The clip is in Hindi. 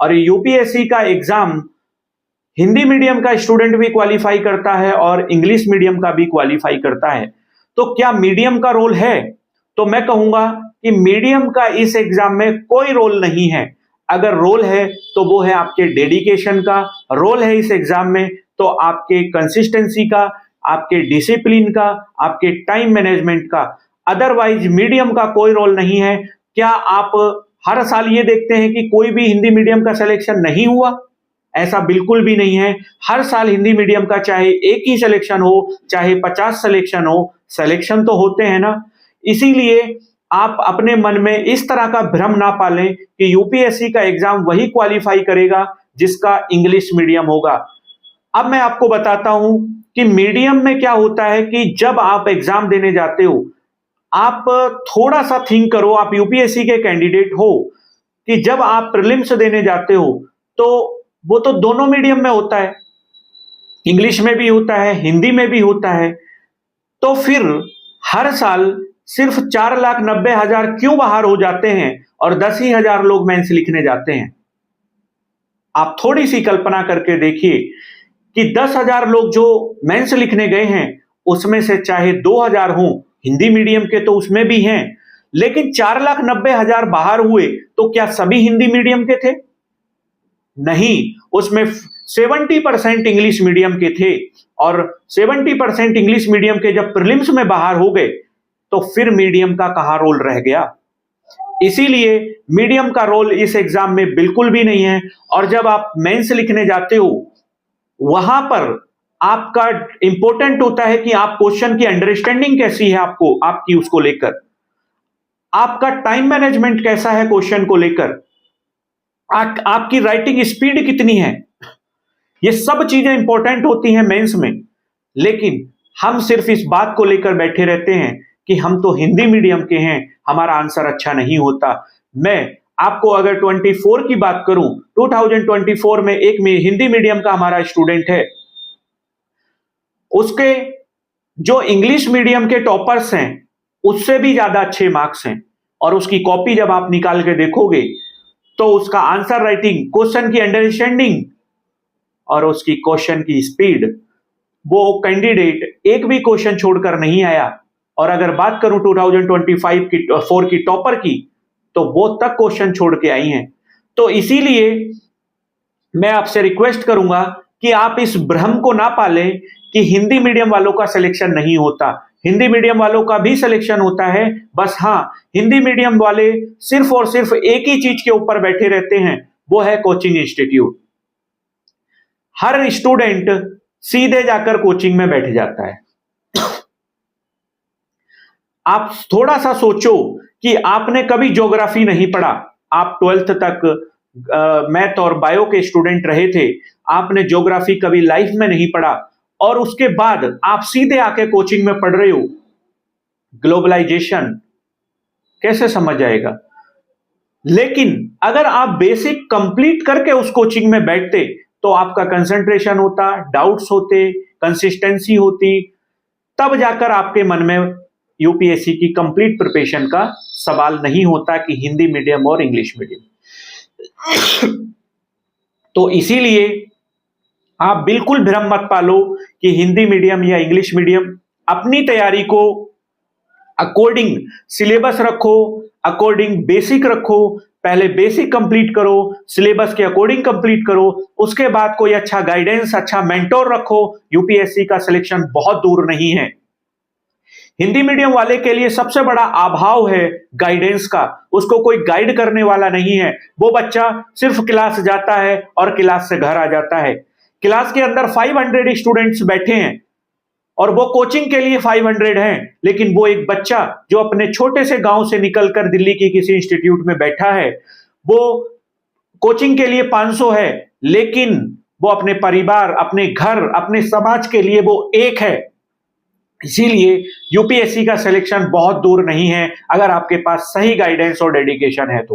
और यूपीएससी का एग्जाम हिंदी मीडियम का स्टूडेंट भी क्वालिफाई करता है और इंग्लिश मीडियम का भी क्वालिफाई करता है। तो क्या मीडियम का रोल है? तो मैं कहूंगा कि मीडियम का इस एग्जाम में कोई रोल नहीं है। अगर रोल है तो वो है आपके डेडिकेशन का, रोल है इस एग्जाम में तो आपके कंसिस्टेंसी का, आपके डिसिप्लिन का, आपके टाइम मैनेजमेंट का। अदरवाइज मीडियम का कोई रोल नहीं है। क्या आप हर साल ये देखते हैं कि कोई भी हिंदी मीडियम का सिलेक्शन नहीं हुआ? ऐसा बिल्कुल भी नहीं है। हर साल हिंदी मीडियम का चाहे एक ही सिलेक्शन हो, चाहे 50 सिलेक्शन हो, सिलेक्शन तो होते हैं ना। इसीलिए आप अपने मन में इस तरह का भ्रम ना पालें कि यूपीएससी का एग्जाम वही क्वालिफाई करेगा जिसका इंग्लिश मीडियम होगा। अब मैं आपको बताता हूं कि मीडियम में क्या होता है कि जब आप एग्जाम देने जाते हो, आप थोड़ा सा थिंक करो, आप यूपीएससी के कैंडिडेट हो, कि जब आप प्रीलिम्स देने जाते हो तो वो तो दोनों मीडियम में होता है, इंग्लिश में भी होता है, हिंदी में भी होता है। तो फिर हर साल सिर्फ 4,90,000 क्यों बाहर हो जाते हैं और 10,000 लोग मेंस लिखने जाते हैं? आप थोड़ी सी कल्पना करके देखिए कि 10,000 लोग जो मेंस लिखने गए हैं उसमें से चाहे 2,000 हों हिंदी मीडियम के, तो उसमें भी हैं, लेकिन 4,90,000 बाहर हुए तो क्या सभी हिंदी मीडियम के थे? नहीं, उसमें 70% इंग्लिश मीडियम के थे और 70% इंग्लिश मीडियम के जब प्रीलिम्स में बाहर हो गए तो फिर मीडियम का कहां रोल रह गया? इसीलिए मीडियम का रोल इस एग्जाम में बिल्कुल भी नहीं है। और जब आप मेंस लिखने जाते हो वहां पर आपका इंपॉर्टेंट होता है कि आप क्वेश्चन की अंडरस्टैंडिंग कैसी है आपको, आपकी उसको लेकर, आपका टाइम मैनेजमेंट कैसा है क्वेश्चन को लेकर, आपकी राइटिंग स्पीड कितनी है। ये सब चीजें इंपॉर्टेंट होती हैं मेंस में। लेकिन हम सिर्फ इस बात को लेकर बैठे रहते हैं कि हम तो हिंदी मीडियम के हैं, हमारा आंसर अच्छा नहीं होता। मैं आपको अगर 24 की बात करूं, 2024 में एक हिंदी मीडियम का हमारा स्टूडेंट है, उसके जो इंग्लिश मीडियम के टॉपर्स हैं उससे भी ज्यादा अच्छे मार्क्स हैं और उसकी कॉपी जब आप निकाल के देखोगे तो उसका आंसर राइटिंग, क्वेश्चन की अंडरस्टैंडिंग और उसकी क्वेश्चन की स्पीड, वो कैंडिडेट एक भी क्वेश्चन छोड़कर नहीं आया। और अगर बात करूं 2025 की 4 की टॉपर की, तो वो तक क्वेश्चन छोड़ के आई हैं। तो इसीलिए मैं आपसे रिक्वेस्ट करूंगा कि आप इस भ्रम को ना पालें कि हिंदी मीडियम वालों का सिलेक्शन नहीं होता। हिंदी मीडियम वालों का भी सिलेक्शन होता है, बस हाँ, हिंदी मीडियम वाले सिर्फ और सिर्फ एक ही चीज के ऊपर बैठे रहते हैं, वो है कोचिंग इंस्टीट्यूट। हर स्टूडेंट सीधे जाकर कोचिंग में बैठ जाता है। आप थोड़ा सा सोचो कि आपने कभी ज्योग्राफी नहीं पढ़ा, आप 12th तक मैथ और बायो के स्टूडेंट रहे थे, आपने ज्योग्राफी कभी लाइफ में नहीं पढ़ा और उसके बाद आप सीधे आके कोचिंग में पढ़ रहे हो। ग्लोबलाइजेशन कैसे समझ आएगा? लेकिन अगर आप बेसिक कंप्लीट करके उस कोचिंग में बैठते तो आपका कंसंट्रेशन होता, डाउट्स होते, कंसिस्टेंसी होती, तब जाकर आपके मन में यूपीएससी की कंप्लीट प्रिपरेशन का सवाल नहीं होता कि हिंदी मीडियम और इंग्लिश मीडियम। तो इसीलिए आप बिल्कुल भ्रम मत पालो कि हिंदी मीडियम या इंग्लिश मीडियम। अपनी तैयारी को अकॉर्डिंग सिलेबस रखो, अकॉर्डिंग बेसिक रखो। पहले बेसिक कंप्लीट करो, सिलेबस के अकॉर्डिंग कंप्लीट करो, उसके बाद कोई अच्छा गाइडेंस, अच्छा मेंटोर रखो। यूपीएससी का सिलेक्शन बहुत दूर नहीं है। हिंदी मीडियम वाले के लिए सबसे बड़ा अभाव है गाइडेंस का। उसको कोई गाइड करने वाला नहीं है। वो बच्चा सिर्फ क्लास जाता है और क्लास से घर आ जाता है। क्लास के अंदर 500 स्टूडेंट्स बैठे हैं और वो कोचिंग के लिए 500 हैं, लेकिन वो एक बच्चा जो अपने छोटे से गांव से निकलकर दिल्ली की किसी इंस्टीट्यूट में बैठा है, वो कोचिंग के लिए 500 है, लेकिन वो अपने परिवार, अपने घर, अपने समाज के लिए वो एक है। इसीलिए यूपीएससी का सिलेक्शन बहुत दूर नहीं है, अगर आपके पास सही गाइडेंस और डेडिकेशन है तो।